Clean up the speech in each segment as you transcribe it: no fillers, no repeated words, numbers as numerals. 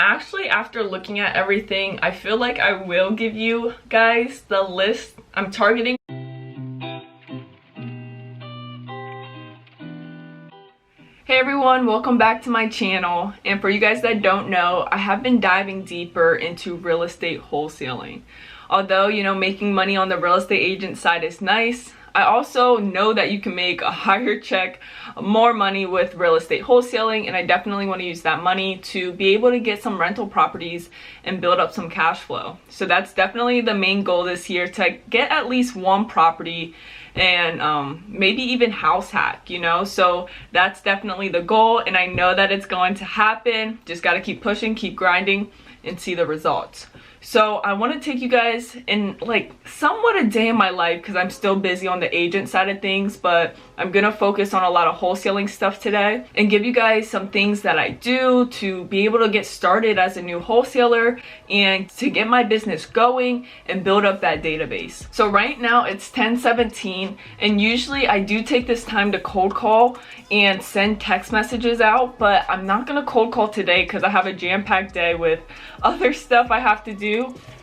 actually, after looking at everything, I feel like I will give you guys the list I'm targeting. Hey everyone, welcome back to my channel. And for you guys that don't know, I have been diving deeper into real estate wholesaling. Although, you know, making money on the real estate agent side is nice, I also know that you can make a higher check, more money with real estate wholesaling, and I definitely want to use that money to be able to get some rental properties and build up some cash flow. So that's definitely the main goal this year, to get at least one property and maybe even house hack, you know. So that's definitely the goal, and I know that it's going to happen. Just got to keep pushing, keep grinding, and see the results. So I want to take you guys in like somewhat a day in my life, because I'm still busy on the agent side of things, but I'm gonna focus on a lot of wholesaling stuff today and give you guys some things that I do to be able to get started as a new wholesaler and to get my business going and build up that database. So right now it's 10:17, and usually I do take this time to cold call and send text messages out, but I'm not gonna cold call today because I have a jam-packed day with other stuff I have to do.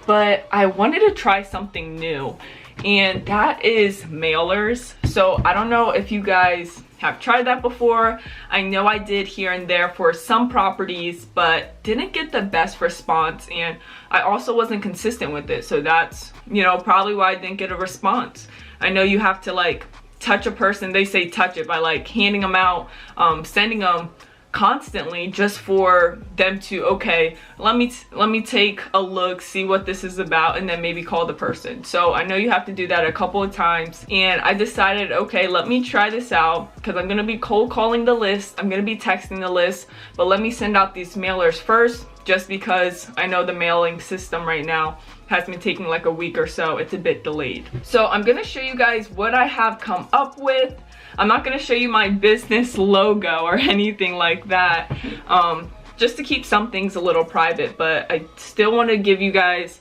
But I wanted to try something new, and that is mailers. So I don't know if you guys have tried that before. I know I did here and there for some properties, but didn't get the best response, and I also wasn't consistent with it. So that's, you know, probably why I didn't get a response. I know you have to like touch a person. They say touch it by like handing them out, sending them constantly, just for them to, okay, let me take a look, see what this is about, and then maybe call the person. So I know you have to do that a couple of times, and I decided, okay, let me try this out, because I'm gonna be cold calling the list, I'm gonna be texting the list, but let me send out these mailers first, just because I know the mailing system right now has been taking like a week or so. It's a bit delayed. So I'm gonna show you guys what I have come up with. I'm not gonna show you my business logo or anything like that, just to keep some things a little private, but I still want to give you guys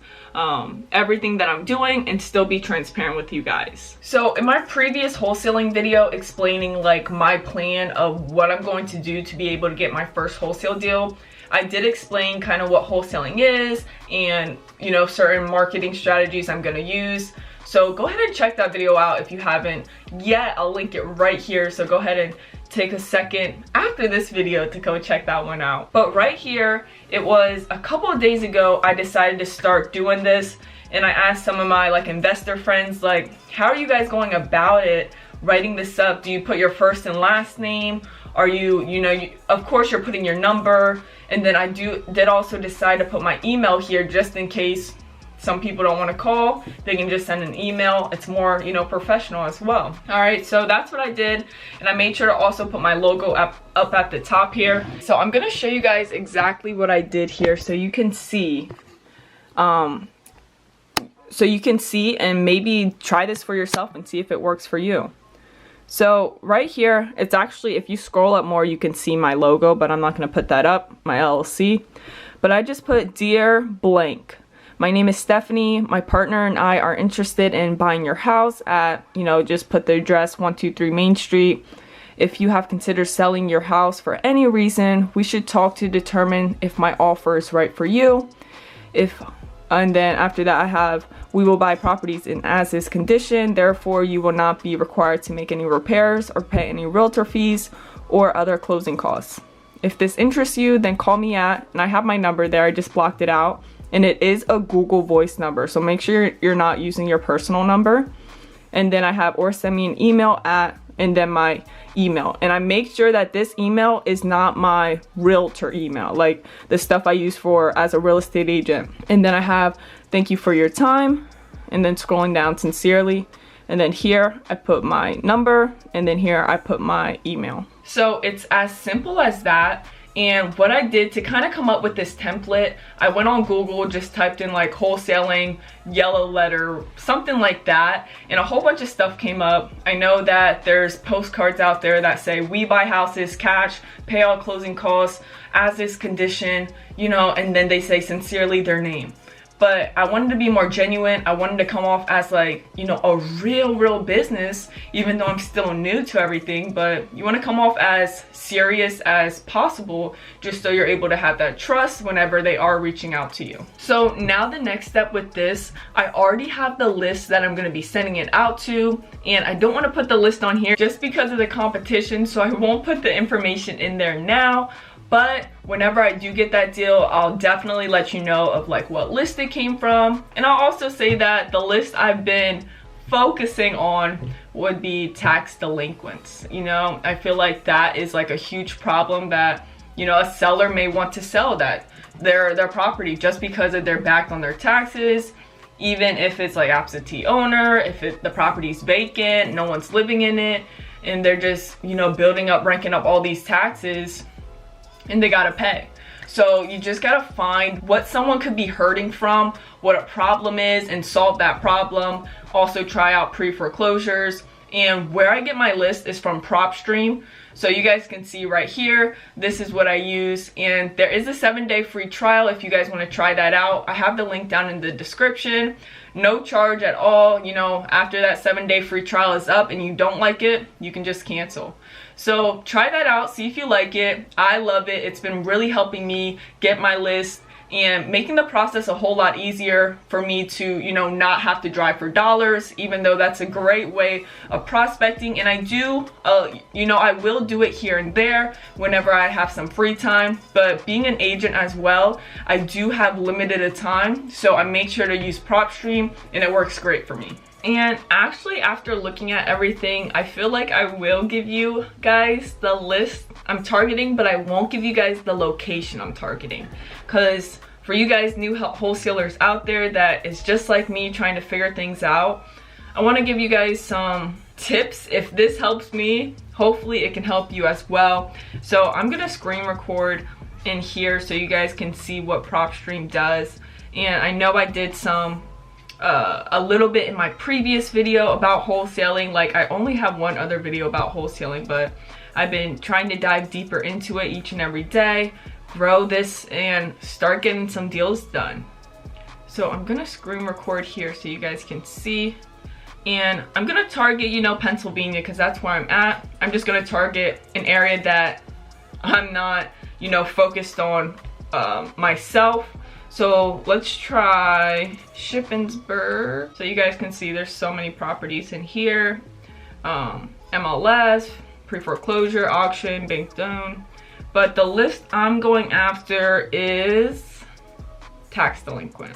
everything that I'm doing and still be transparent with you guys. So in my previous wholesaling video explaining like my plan of what I'm going to do to be able to get my first wholesale deal, I did explain kind of what wholesaling is and, you know, certain marketing strategies I'm gonna use. So go ahead and check that video out if you haven't yet. I'll link it right here. So go ahead and take a second after this video to go check that one out. But right here, it was a couple of days ago, I decided to start doing this. And I asked some of my like investor friends, like, how are you guys going about it, writing this up? Do you put your first and last name? Are you know, of course you're putting your number. And then I did also decide to put my email here just in case some people don't want to call, they can just send an email. It's more, you know, professional as well. All right, so that's what I did. And I made sure to also put my logo up at the top here. So I'm gonna show you guys exactly what I did here so you can see. And maybe try this for yourself and see if it works for you. So right here, it's actually, if you scroll up more, you can see my logo, but I'm not gonna put that up, my LLC. But I just put Dear Blank. My name is Stephanie. My partner and I are interested in buying your house at, you know, just put the address 123 Main Street. If you have considered selling your house for any reason, we should talk to determine if my offer is right for you. And then after that I have, we will buy properties in as is condition. Therefore, you will not be required to make any repairs or pay any realtor fees or other closing costs. If this interests you, then call me at, and I have my number there, I just blocked it out. And it is a Google Voice number, so make sure you're not using your personal number. And then I have, or send me an email at, and then my email. And I make sure that this email is not my realtor email, like the stuff I use for as a real estate agent. And then I have, thank you for your time, and then scrolling down, sincerely. And then here I put my number, and then here I put my email. So it's as simple as that. And what I did to kind of come up with this template, I went on Google, just typed in like wholesaling, yellow letter, something like that, and a whole bunch of stuff came up. I know that there's postcards out there that say, we buy houses cash, pay all closing costs, as is condition, you know, and then they say sincerely their name. but I wanted to be more genuine. I wanted to come off as like, you know, a real business, even though I'm still new to everything. But you want to come off as serious as possible, just so you're able to have that trust whenever they are reaching out to you. So now the next step with this, I already have the list that I'm going to be sending it out to, and I don't want to put the list on here just because of the competition, so I won't put the information in there now. But whenever I do get that deal, I'll definitely let you know of like what list it came from. And I'll also say that the list I've been focusing on would be tax delinquents. You know, I feel like that is like a huge problem that, you know, a seller may want to sell that their property just because of they're backed on their taxes, even if it's like absentee owner, if the property's vacant, no one's living in it, and they're just, you know, building up, ranking up all these taxes, and they gotta pay. So you just gotta find what someone could be hurting from, what a problem is, and solve that problem. Also try out pre-foreclosures. And where I get my list is from PropStream. So you guys can see right here, this is what I use. And there is a 7-day free trial if you guys wanna try that out. I have the link down in the description. No charge at all. You know, after that 7-day free trial is up and you don't like it, you can just cancel. So try that out, see if you like it. I love it. It's been really helping me get my list and making the process a whole lot easier for me to, you know, not have to drive for dollars, even though that's a great way of prospecting. And I do, you know, I will do it here and there whenever I have some free time, but being an agent as well, I do have limited time. So I make sure to use PropStream and it works great for me. And actually, after looking at everything, I feel like I will give you guys the list I'm targeting, but I won't give you guys the location I'm targeting. Because for you guys new wholesalers out there that is just like me trying to figure things out, I want to give you guys some tips. If this helps me, hopefully it can help you as well. So I'm going to screen record in here so you guys can see what PropStream does. And I know I did some a little bit in my previous video about wholesaling. Like, I only have one other video about wholesaling, but I've been trying to dive deeper into it each and every day, grow this, and start getting some deals done. So I'm gonna screen record here so you guys can see, and I'm gonna target, you know, Pennsylvania, because that's where I'm at. I'm just gonna target an area that I'm not, you know, focused on myself. So let's try Shippensburg. So you guys can see there's so many properties in here. MLS, pre-foreclosure, auction, bank owned. But the list I'm going after is tax delinquent.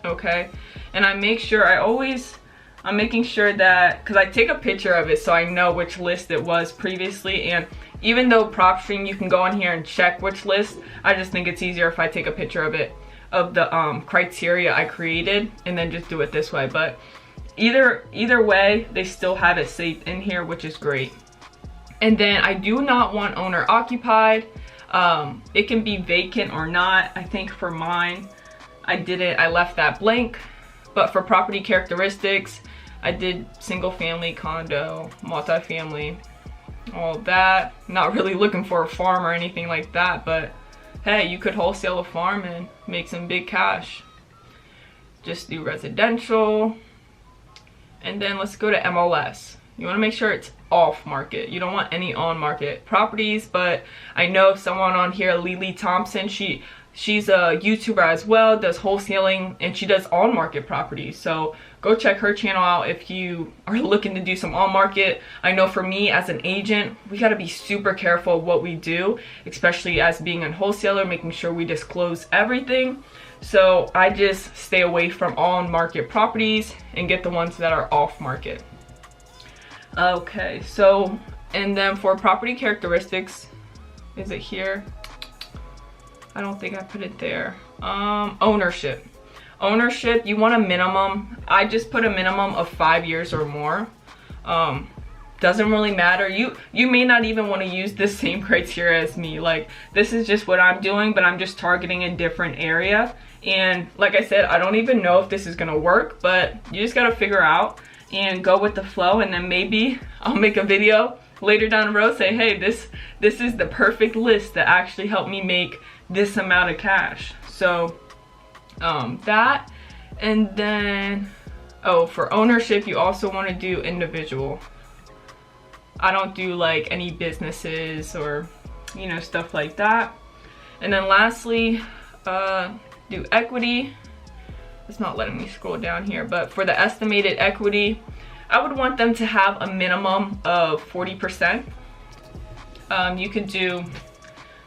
Okay, and I make sure I'm making sure that, because I take a picture of it so I know which list it was previously. And even though PropStream, you can go on here and check which list, I just think it's easier if I take a picture of it, of the criteria I created, and then just do it this way. But either way, they still have it saved in here, which is great. And then I do not want owner occupied. It can be vacant or not. I think for mine, I left that blank. But for property characteristics, I did single family, condo, multifamily, all that. Not really looking for a farm or anything like that, but hey, you could wholesale a farm and make some big cash. Just do residential. And then let's go to MLS. You want to make sure it's off market. You don't want any on market properties, but I know someone on here, Lily Thompson, she's a YouTuber as well, does wholesaling, and she does on market properties. So go check her channel out if you are looking to do some on market. I know for me as an agent, we got to be super careful of what we do, especially as being a wholesaler, making sure we disclose everything. So I just stay away from on market properties and get the ones that are off market. Okay, so, and then for property characteristics, is it here? I don't think I put it there. Ownership. Ownership, you want a minimum. I just put a minimum of 5 years or more. Doesn't really matter. You may not even want to use the same criteria as me. Like, this is just what I'm doing, but I'm just targeting a different area. And like I said, I don't even know if this is gonna work, but you just gotta figure out and go with the flow. And then maybe I'll make a video later down the road, say, hey, this is the perfect list that actually helped me make this amount of cash. So That, and then, oh, for ownership, you also want to do individual. I don't do like any businesses or, you know, stuff like that. And then lastly, do equity. It's not letting me scroll down here, but for the estimated equity, I would want them to have a minimum of 40%. You could do,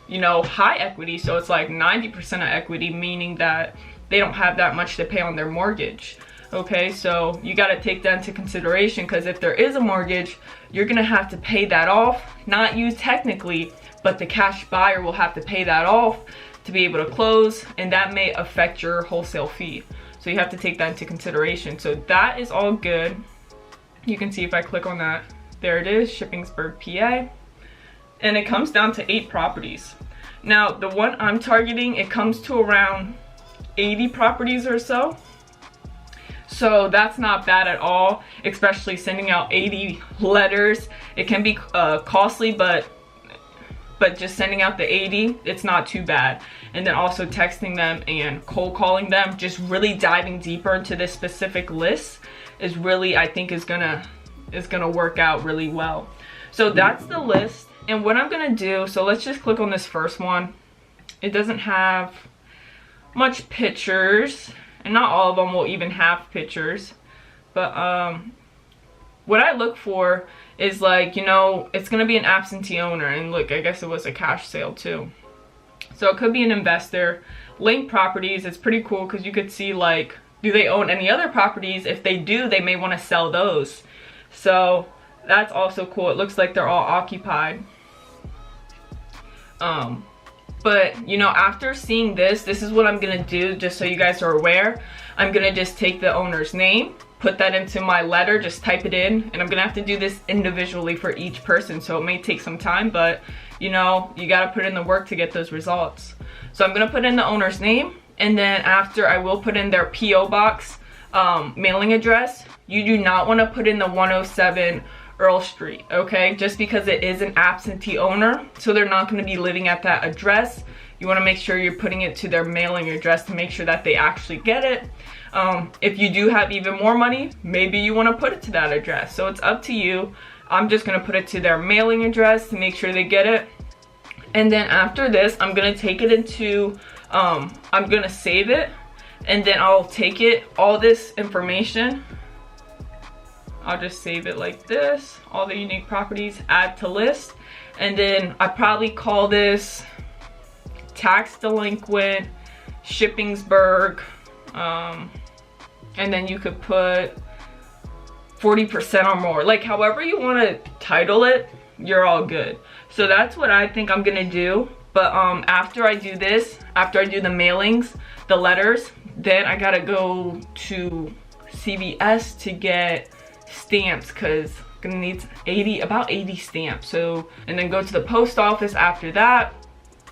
you know, high equity, so it's like 90% of equity, meaning that they don't have that much to pay on their mortgage. Okay, so you got to take that into consideration, because if there is a mortgage, you're gonna have to pay that off. Not you technically, but the cash buyer will have to pay that off to be able to close, and that may affect your wholesale fee. So you have to take that into consideration. So that is all good. You can see if I click on that, there it is, Shippensburg, PA. And it comes down to 8 properties. Now, the one I'm targeting, it comes to around 80 properties or so. So that's not bad at all, especially sending out 80 letters. It can be costly, but just sending out the 80, it's not too bad. And then also texting them and cold calling them, just really diving deeper into this specific list is really, I think, is gonna work out really well. So that's the list. And what I'm gonna do, so let's just click on this first one. It doesn't have much pictures, and not all of them will even have pictures, but what I look for is, like, you know, it's gonna be an absentee owner, and look, I guess it was a cash sale too. So it could be an investor. Link properties, it's pretty cool because you could see, like, do they own any other properties? If they do, they may want to sell those. So that's also cool. It looks like they're all occupied. But you know, after seeing this is what I'm gonna do, just so you guys are aware. I'm gonna just take the owner's name, put that into my letter, just type it in, and I'm gonna have to do this individually for each person, so it may take some time, but you know, you gotta put in the work to get those results. So I'm gonna put in the owner's name, and then after, I will put in their PO box mailing address. You do not want to put in the 107 Earl Street, okay? Just because it is an absentee owner, so they're not going to be living at that address. You want to make sure you're putting it to their mailing address to make sure that they actually get it. If you do have even more money, maybe you want to put it to that address. So it's up to you. I'm just going to put it to their mailing address to make sure they get it. And then after this, I'm going to take it into, I'm going to save it. And then I'll take it, all this information, I'll just save it like this, all the unique properties, add to list. And then I probably call this tax delinquent, Shippensburg, and then you could put 40% or more. Like, however you want to title it, you're all good. So that's what I think I'm gonna do. But after I do this, after I do the mailings, the letters, then I gotta go to CVS to get stamps, because I'm gonna need about 80 stamps. So, and then go to the post office after that.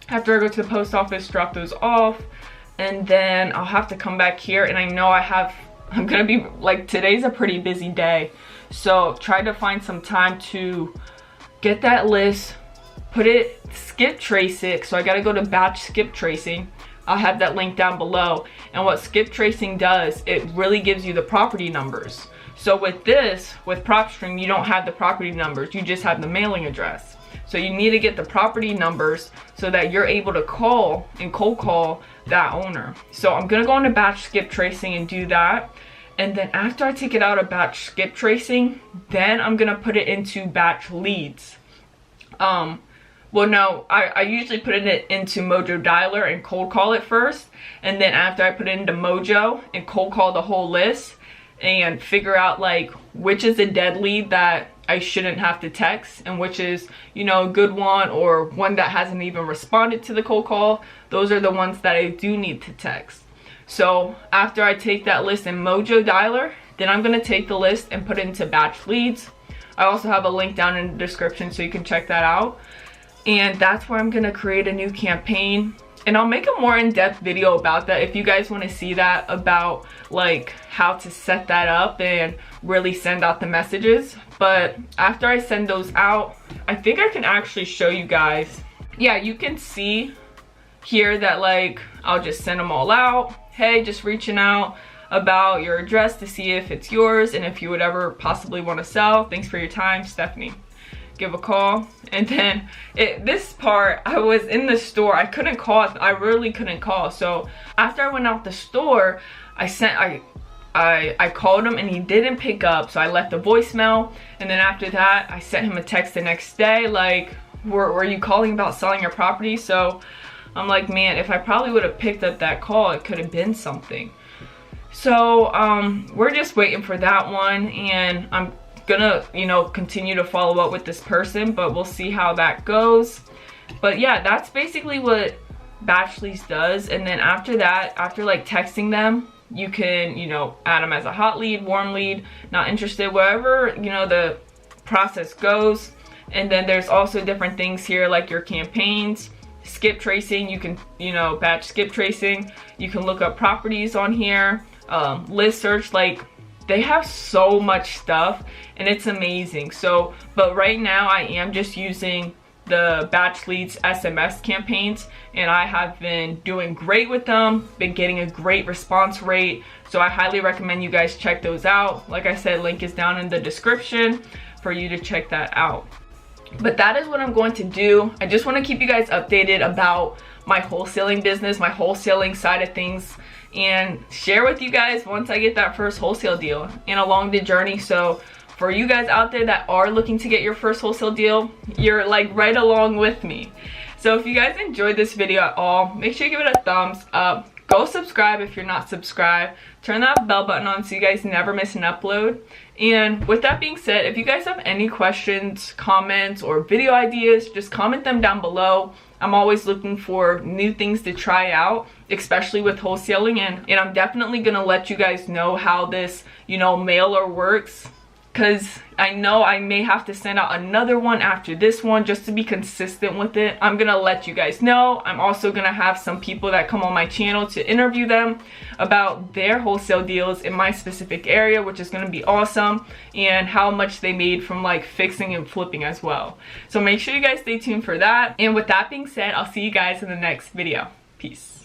After I go to the post office, drop those off, and then I'll have to come back here. And I know I'm gonna be, like, today's a pretty busy day, so try to find some time to get that list, skip trace it. So I gotta go to batch skip tracing. I'll have that link down below. And what skip tracing does, it really gives you the property numbers. So with this, with PropStream, you don't have the property numbers, you just have the mailing address. So you need to get the property numbers so that you're able to call and cold call that owner. So I'm gonna go into batch skip tracing and do that. And then after I take it out of batch skip tracing, then I'm gonna put it into batch leads. Well, no, I usually put it into Mojo Dialer and cold call it first. And then after I put it into Mojo and cold call the whole list and figure out, like, which is a dead lead that I shouldn't have to text and which is, you know, a good one or one that hasn't even responded to the cold call. Those are the ones that I do need to text. So after I take that list in Mojo Dialer, then I'm going to take the list and put it into batch leads. I also have a link down in the description so you can check that out. And that's where I'm going to create a new campaign. And I'll make a more in-depth video about that if you guys want to see that, about like how to set that up and really send out the messages. But after I send those out, I think I can actually show you guys. Yeah, you can see here that, like, I'll just send them all out. hey, just reaching out about your address to see if it's yours and if you would ever possibly want to sell. Thanks for your time, Stephanie. Give a call. And then this part, I was in the store. I couldn't call. I really couldn't call. So after I went out the store, I called him and he didn't pick up, so I left a voicemail. And then after that, I sent him a text the next day like, were you calling about selling your property? So I'm like, man, if I probably would have picked up that call, it could have been something. So we're just waiting for that one, and I'm gonna, you know, continue to follow up with this person, but we'll see how that goes. But yeah, that's basically what Batch Leads does. And then after that, after like texting them, you can, you know, add them as a hot lead, warm lead, not interested, wherever, you know, the process goes. And then there's also different things here like your campaigns, skip tracing. You can, you know, batch skip tracing. You can look up properties on here, list search. Like, they have so much stuff and it's amazing. So, but right now I am just using the Batch Leads SMS campaigns, and I have been doing great with them, been getting a great response rate. So I highly recommend you guys check those out. Like I said, link is down in the description for you to check that out. But that is what I'm going to do. I just want to keep you guys updated about my wholesaling business, my wholesaling side of things, and share with you guys once I get that first wholesale deal and along the journey. So for you guys out there that are looking to get your first wholesale deal, you're like right along with me. So if you guys enjoyed this video at all, make sure you give it a thumbs up. Go subscribe if you're not subscribed. Turn that bell button on so you guys never miss an upload. And with that being said, if you guys have any questions, comments, or video ideas, just comment them down below. I'm always looking for new things to try out, especially with wholesaling, and I'm definitely gonna let you guys know how this, you know, mailer works, because I know I may have to send out another one after this one just to be consistent with it. I'm gonna let you guys know. I'm also gonna have some people that come on my channel to interview them about their wholesale deals in my specific area, which is gonna be awesome, and how much they made from like fixing and flipping as well. So make sure you guys stay tuned for that. And with that being said, I'll see you guys in the next video. Peace.